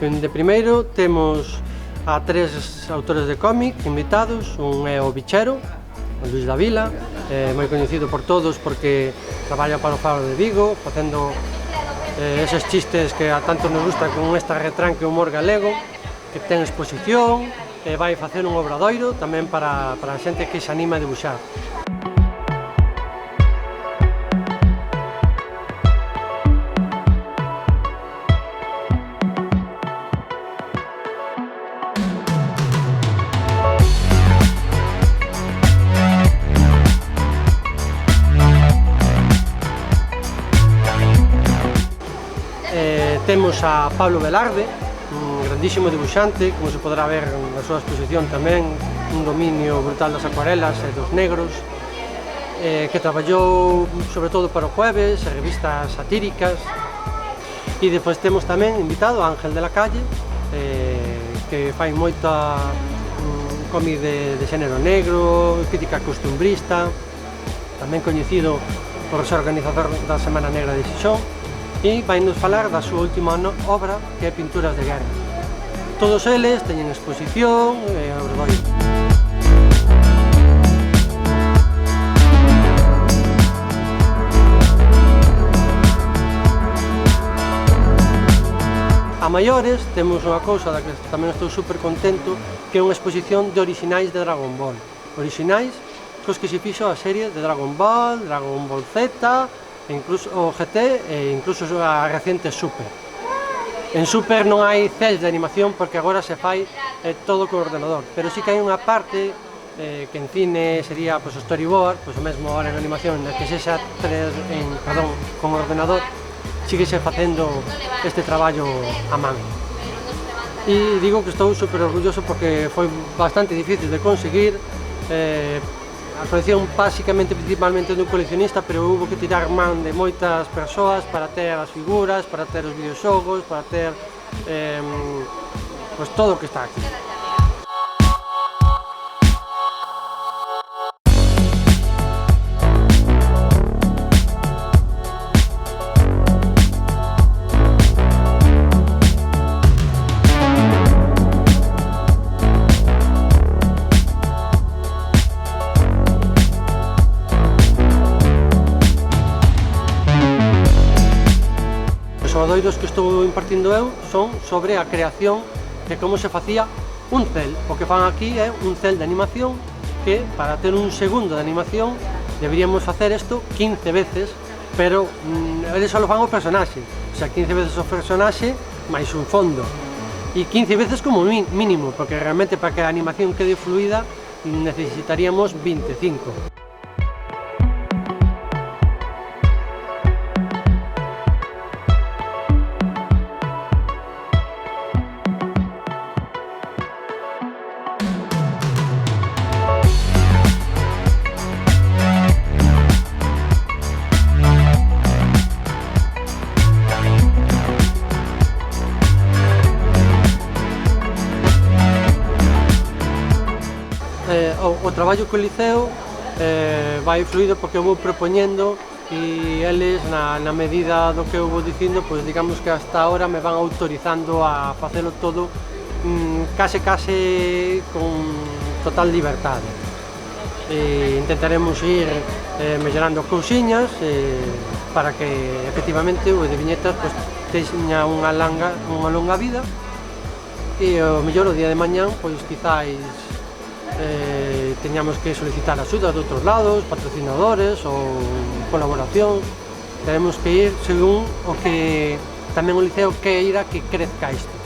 De primeiro temos a 3 autores de cómic invitados. Un é o Bichero, o Luis Davila, moi coñecido por todos porque traballa para o Faro de Vigo facendo eses chistes que a tanto nos gusta con esta retranque humor galego, que ten exposición e vai facer un obradoiro tamén para a xente que se anima a debuxar. Temos a Pablo Velarde, un grandísimo dibuixante, como se podrá ver na súa exposición tamén, un dominio brutal das acuarelas e dos negros, que traballou sobre todo para o Jueves e revistas satíricas. E depois temos tamén invitado a Ángel de la Calle, que fai moita cómic de xénero negro, crítica costumbrista, tamén coñecido por ser organizador da Semana Negra de Xixón, e vai nos falar da súa última obra, que é Pinturas de Guerra. Todos eles teñen exposición e obradoiro. A maiores temos unha cousa da que tamén estou super contento, que é unha exposición de orixinais de Dragon Ball. Orixinais cos que se fixo a serie de Dragon Ball, Dragon Ball Z, incluso o GT e incluso a reciente Super. En Super non hai cels de animación porque agora se fai todo con ordenador, pero sí que hai unha parte que en cine sería o storyboard, o mesmo ahora en animación, na que sexa con ordenador, síguese facendo este traballo a man. E digo que estou super orgulloso porque foi bastante difícil de conseguir. A colección principalmente dun coleccionista, pero houve que tirar man de moitas persoas para ter as figuras, para ter os videoxogos, para ter todo o que está aquí. Os obradoiros que estou impartindo eu son sobre a creación de como se facía un cel. O que fan aquí é un cel de animación que, para ter un segundo de animación, deberíamos facer isto 15 veces, pero eles só fan o personaxe, o sea, 15 veces o personaxe máis un fondo, e 15 veces como mínimo, porque realmente para que a animación quede fluida necesitaríamos 25. O traballo co Liceo vai fluido porque eu vou propoñendo e eles, na medida do que eu vou dicindo, pois digamos que hasta ahora me van autorizando a facelo todo case con total liberdade. Intentaremos ir mellorando cousiñas para que efectivamente o de viñetas teña unha longa vida, e o mellor o día de mañán pois quizáis teñamos que solicitar axuda de outros lados, patrocinadores ou colaboración. Teremos que ir según o que tamén o Liceo queira que crezca isto.